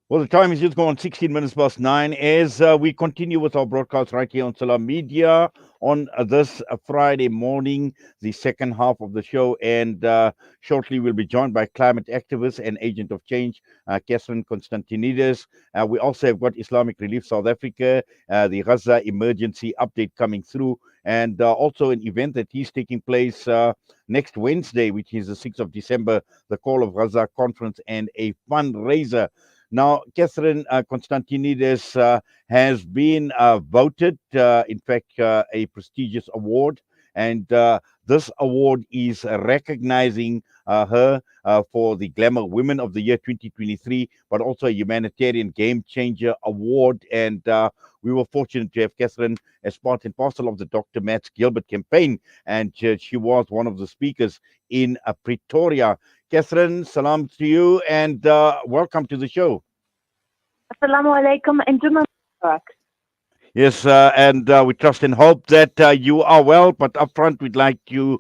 Well, the time is just gone 16 minutes past 9 as we continue with our broadcast right here on Salaamedia on this Friday morning, the second half of the show. And shortly we'll be joined by climate activist and agent of change, Constantinides. We also have got Islamic Relief South Africa, the Gaza emergency update coming through, and also an event that is taking place next Wednesday, which is the 6th of December, the Call of Gaza conference and a fundraiser. Now, Constantinides has been voted, in fact, a prestigious award. And this award is recognizing her for the Glamour Women of the Year 2023, but also a Humanitarian Game Changer Award. And we were fortunate to have Catherine as part and parcel of the Dr. Matt Gilbert campaign. And she was one of the speakers in Pretoria. Catherine, salam to you and welcome to the show. Assalamu alaikum and Jummah Mubarak. Yes, and we trust and hope that you are well. But upfront, we'd like to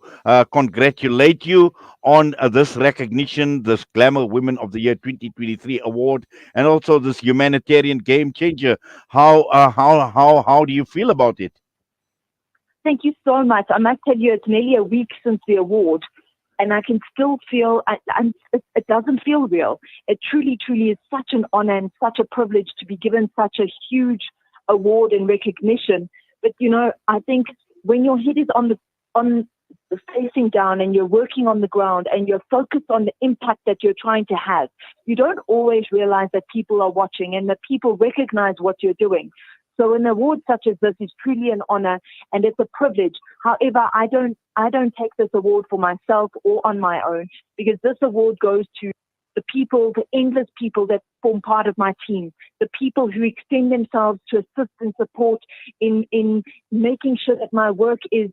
congratulate you on this recognition, this Glamour Women of the Year 2023 award, and also this Humanitarian Game Changer. How do you feel about it? Thank you so much. I must tell you, it's nearly a week since the award, and I can still feel, it doesn't feel real. It truly, truly is such an honor and such a privilege to be given such a huge award and recognition. But, you know, I think when your head is on the facing down and you're working on the ground and you're focused on the impact that you're trying to have, you don't always realize that people are watching and that people recognize what you're doing. So an award such as this is truly an honor and it's a privilege. However, I don't take this award for myself or on my own, because this award goes to the people, the endless people that form part of my team, the people who extend themselves to assist and support in making sure that my work is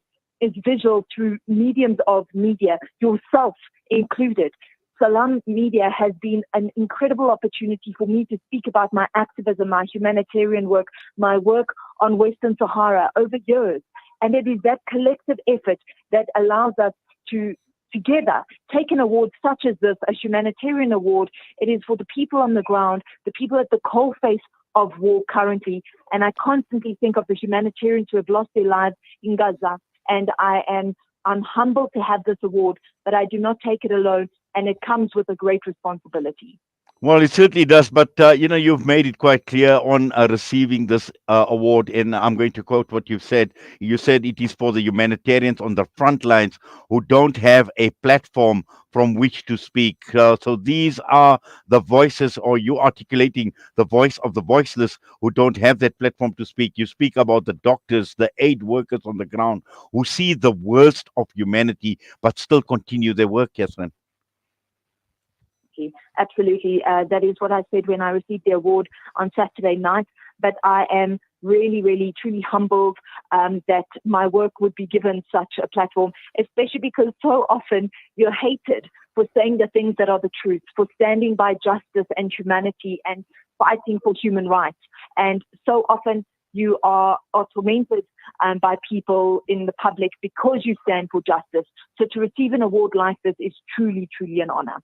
visual through mediums of media, yourself included. Salaamedia has been an incredible opportunity for me to speak about my activism, my humanitarian work, my work on Western Sahara over years. And it is that collective effort that allows us to together take an award such as this, a humanitarian award. It is for the people on the ground, the people at the coalface of war currently. And I constantly think of the humanitarians who have lost their lives in Gaza. And I'm humbled to have this award, but I do not take it alone. And it comes with a great responsibility. Well, it certainly does, but you've made it quite clear on receiving this award, and I'm going to quote what you've said. You said it is for the humanitarians on the front lines who don't have a platform from which to speak. So these are the voices, or you articulating the voice of the voiceless who don't have that platform to speak. You speak about the doctors, the aid workers on the ground who see the worst of humanity but still continue their work, Catherine. Absolutely. That is what I said when I received the award on Saturday night. But I am really, really, truly humbled that my work would be given such a platform, especially because so often you're hated for saying the things that are the truth, for standing by justice and humanity and fighting for human rights. And so often you are tormented by people in the public because you stand for justice. So to receive an award like this is truly, truly an honor.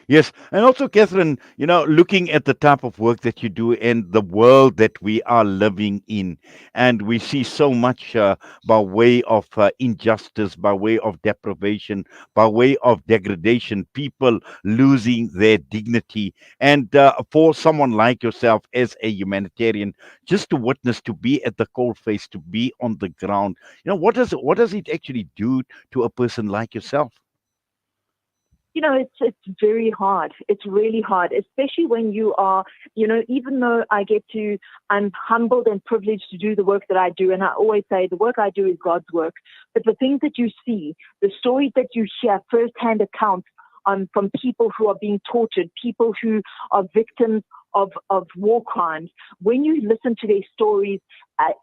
Yes, and also, Catherine, looking at the type of work that you do and the world that we are living in, and we see so much by way of injustice, by way of deprivation, by way of degradation, people losing their dignity. And for someone like yourself as a humanitarian, just to witness, to be at the cold face, to be on the ground, what does it actually do to a person like yourself? You know, it's very hard. It's really hard, especially when you are, even though I'm humbled and privileged to do the work that I do. And I always say the work I do is God's work. But the things that you see, the stories that you hear, firsthand accounts from people who are being tortured, people who are victims of war crimes. When you listen to their stories,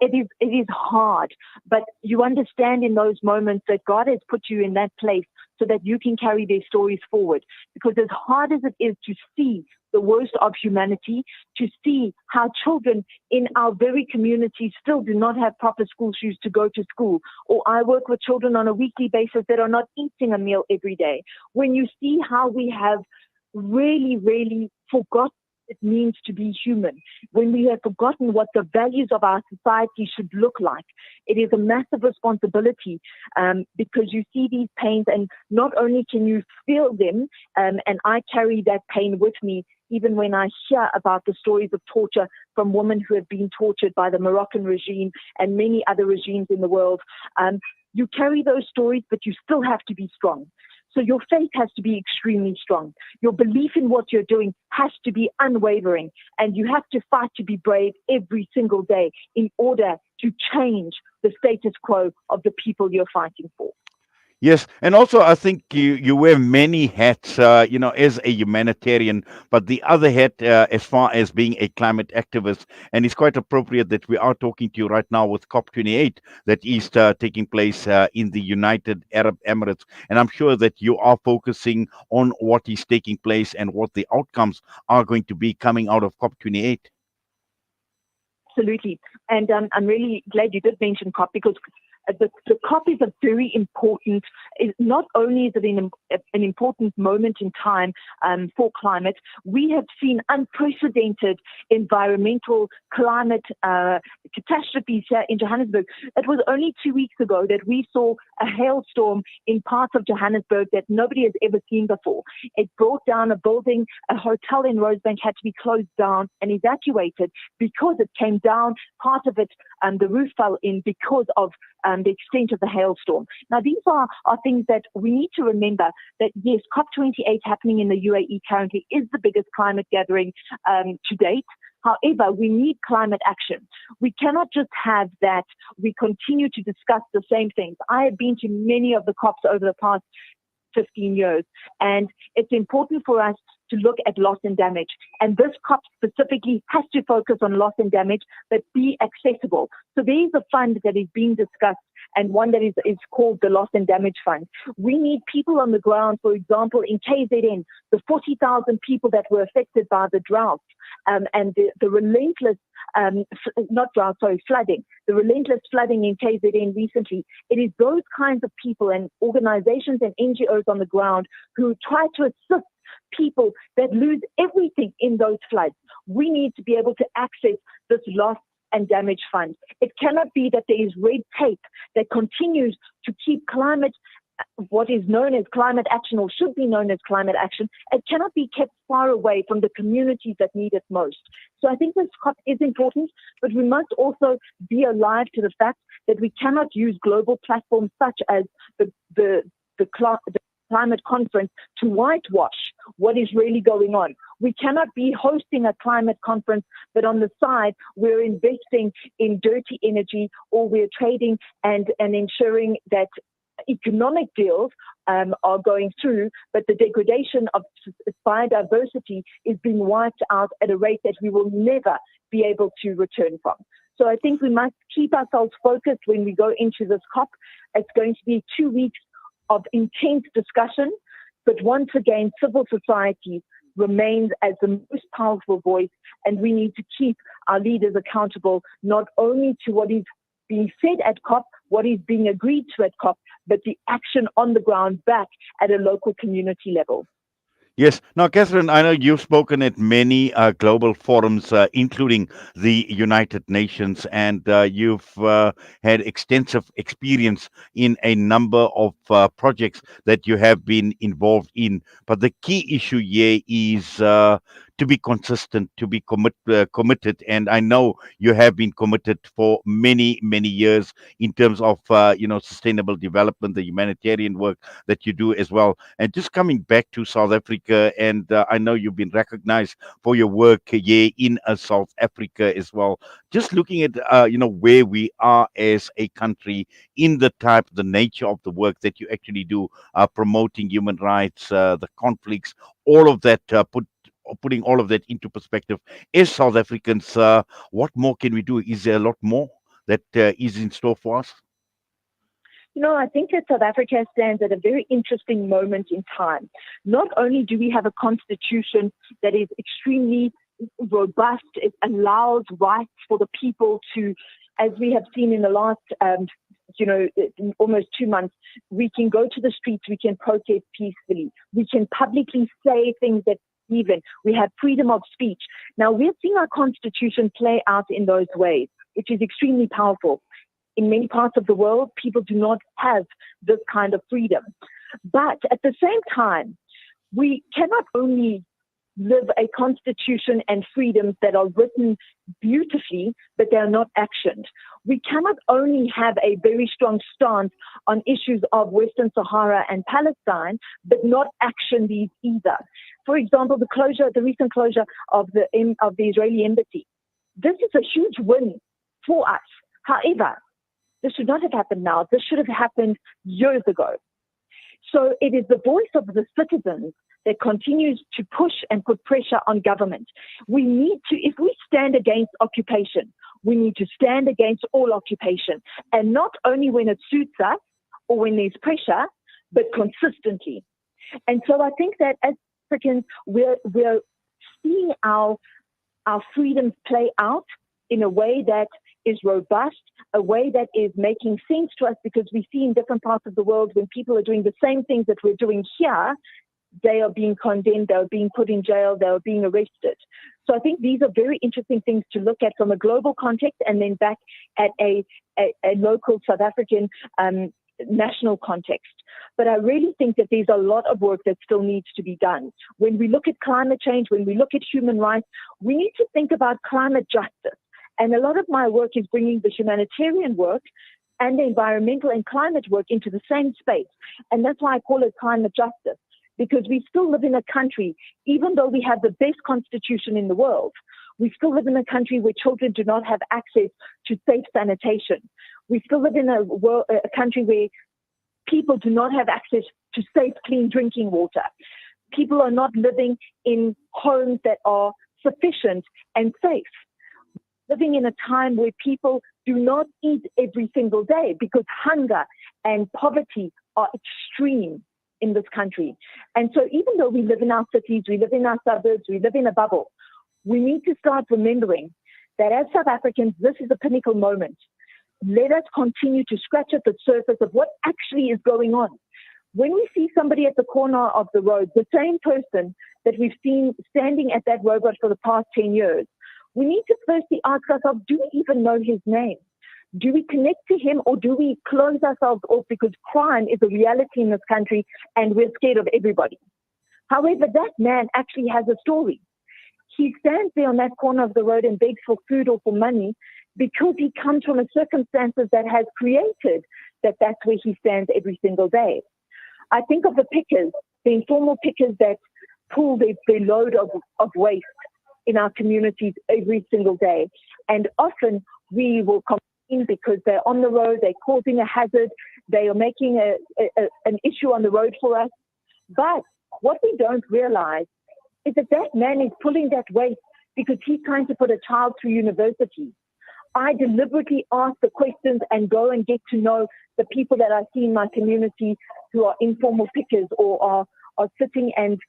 it is hard, but you understand in those moments that God has put you in that place so that you can carry their stories forward. Because as hard as it is to see the worst of humanity, to see how children in our very community still do not have proper school shoes to go to school, or I work with children on a weekly basis that are not eating a meal every day. When you see how we have really, really forgotten what it means to be human, when we have forgotten what the values of our society should look like, it is a massive responsibility, because you see these pains, and not only can you feel them, and I carry that pain with me even when I hear about the stories of torture from women who have been tortured by the Moroccan regime and many other regimes in the world. You carry those stories, but you still have to be strong. So your faith has to be extremely strong. Your belief in what you're doing has to be unwavering, and you have to fight to be brave every single day in order to change the status quo of the people you're fighting for. Yes, and also I think you wear many hats, as a humanitarian, but the other hat, as far as being a climate activist, and it's quite appropriate that we are talking to you right now with COP28 that is taking place in the United Arab Emirates, and I'm sure that you are focusing on what is taking place and what the outcomes are going to be coming out of COP28. Absolutely. And I'm really glad you did mention COP, because the COP is a very important, not only is it an important moment in time for climate, we have seen unprecedented environmental climate catastrophes here in Johannesburg. It was only 2 weeks ago that we saw a hailstorm in parts of Johannesburg that nobody has ever seen before. It brought down a building, a hotel in Rosebank had to be closed down and evacuated because it came down. Part of it, the roof fell in because of the extent of the hailstorm. Now, these are things that we need to remember, that yes, COP28 happening in the UAE currently is the biggest climate gathering to date. However, we need climate action. We cannot just have that we continue to discuss the same things. I have been to many of the COPs over the past 15 years, and it's important for us to look at loss and damage. And this COP specifically has to focus on loss and damage, but be accessible. So there is a fund that is being discussed, and one that is called the Loss and Damage Fund. We need people on the ground, for example, in KZN, the 40,000 people that were affected by the drought, and the relentless, flooding, the relentless flooding in KZN recently. It is those kinds of people and organizations and NGOs on the ground who try to assist people that lose everything in those floods. We need to be able to access this loss and damage fund. It cannot be that there is red tape that continues to keep climate, what is known as climate action or should be known as climate action, it cannot be kept far away from the communities that need it most. So I think this COP is important, but we must also be alive to the fact that we cannot use global platforms such as the climate conference to whitewash what is really going on. We cannot be hosting a climate conference, but on the side, we're investing in dirty energy, or we're trading and ensuring that economic deals are going through, but the degradation of biodiversity is being wiped out at a rate that we will never be able to return from. So I think we must keep ourselves focused when we go into this COP. It's going to be 2 weeks of intense discussion, but once again, civil society remains as the most powerful voice, and we need to keep our leaders accountable, not only to what is being said at COP, what is being agreed to at COP, but the action on the ground back at a local community level. Yes. Now, Catherine, I know you've spoken at many global forums, including the United Nations, and you've had extensive experience in a number of projects that you have been involved in. But the key issue here is to be consistent, to be committed. And I know you have been committed for many, many years in terms of, sustainable development, the humanitarian work that you do as well. And just coming back to South Africa, and I know you've been recognized for your work here in South Africa as well. Just looking at where we are as a country in the nature of the work that you actually do, promoting human rights, the conflicts, all of that, putting all of that into perspective. As South Africans, what more can we do? Is there a lot more that is in store for us? I think that South Africa stands at a very interesting moment in time. Not only do we have a constitution that is extremely robust, it allows rights for the people to, as we have seen in the last, almost 2 months, we can go to the streets, we can protest peacefully, we can publicly say things that even we have freedom of speech. Now we're seeing our constitution play out in those ways, which is extremely powerful. In many parts of the world, people do not have this kind of freedom. But at the same time, we cannot only live a constitution and freedoms that are written beautifully, but they are not actioned. We cannot only have a very strong stance on issues of Western Sahara and Palestine, but not action these either. For example, the recent closure of the Israeli embassy. This is a huge win for us. However, this should not have happened now. This should have happened years ago. So it is the voice of the citizens that continues to push and put pressure on government. We need to, if we stand against occupation, we need to stand against all occupation, and not only when it suits us or when there's pressure, but consistently. And so I think that as Africans, we're seeing our freedoms play out in a way that is robust, a way that is making sense to us, because we see in different parts of the world when people are doing the same things that we're doing here, they are being condemned, they are being put in jail, they are being arrested. So I think these are very interesting things to look at from a global context, and then back at a local South African national context. But I really think that there's a lot of work that still needs to be done. When we look at climate change, when we look at human rights, we need to think about climate justice. And a lot of my work is bringing the humanitarian work and the environmental and climate work into the same space. And that's why I call it climate justice, because we still live in a country, even though we have the best constitution in the world, we still live in a country where children do not have access to safe sanitation. We still live in a country where people do not have access to safe, clean drinking water. People are not living in homes that are sufficient and safe. Living in a time where people do not eat every single day because hunger and poverty are extreme in this country. And so even though we live in our cities, we live in our suburbs, we live in a bubble, we need to start remembering that as South Africans, this is a pinnacle moment. Let us continue to scratch at the surface of what actually is going on. When we see somebody at the corner of the road, the same person that we've seen standing at that robot for the past 10 years, we need to firstly ask ourselves, do we even know his name? Do we connect to him, or do we close ourselves off because crime is a reality in this country and we're scared of everybody? However, that man actually has a story. He stands there on that corner of the road and begs for food or for money because he comes from a circumstances that has created that's where he stands every single day. I think of the pickers, the informal pickers that pull their load of waste in our communities every single day. And often we will complain because they're on the road, they're causing a hazard, they are making an issue on the road for us. But what we don't realize is that man is pulling that waste because he's trying to put a child through university. I deliberately ask the questions and go and get to know the people that I see in my community who are informal pickers or are sitting and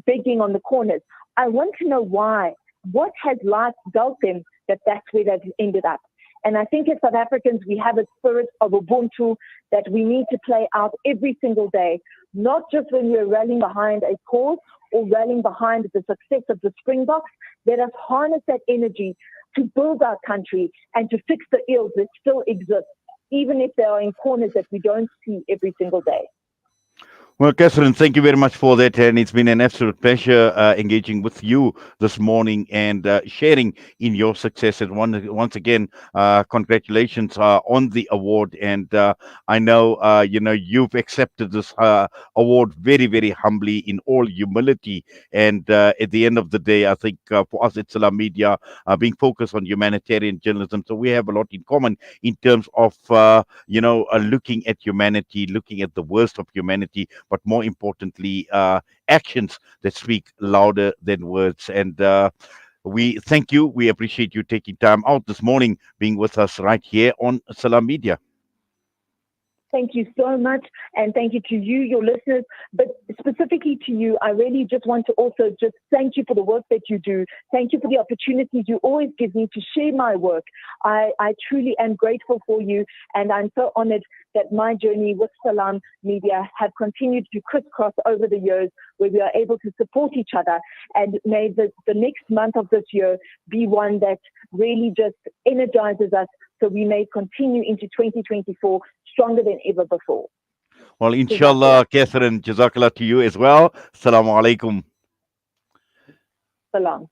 begging on the corners. I want to know why. What has life dealt them that's where they've ended up? And I think as South Africans, we have a spirit of Ubuntu that we need to play out every single day, not just when we're rallying behind a cause or rallying behind the success of the Springboks. Let us harness that energy to build our country and to fix the ills that still exist, even if they are in corners that we don't see every single day. Well, Catherine, thank you very much for that. And it's been an absolute pleasure engaging with you this morning and sharing in your success. And once again, congratulations on the award. And I know, you've accepted this award very, very humbly in all humility. And at the end of the day, I think for us at Salaamedia, being focused on humanitarian journalism, so we have a lot in common in terms of, looking at humanity, looking at the worst of humanity, but more importantly, actions that speak louder than words. And we thank you. We appreciate you taking time out this morning, being with us right here on Salaamedia. Thank you so much. And thank you to you, your listeners. But specifically to you, I really just want to also just thank you for the work that you do. Thank you for the opportunities you always give me to share my work. I truly am grateful for you. And I'm so honored that my journey with Salam Media have continued to crisscross over the years, where we are able to support each other. And may the next month of this year be one that really just energizes us, so we may continue into 2024 stronger than ever before. Well, Jazakallah. inshallah, Catherine, jazakallah to you as well. Assalamu alaikum. Salam.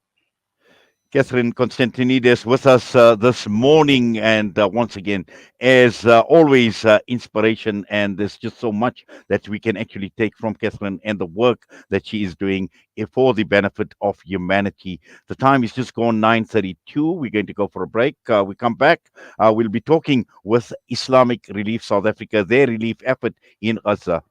Catherine Constantinides with us this morning, and once again, as always, inspiration. And there's just so much that we can actually take from Catherine and the work that she is doing for the benefit of humanity. The time is just gone 9:32. We're going to go for a break. We come back. We'll be talking with Islamic Relief South Africa, their relief effort in Gaza.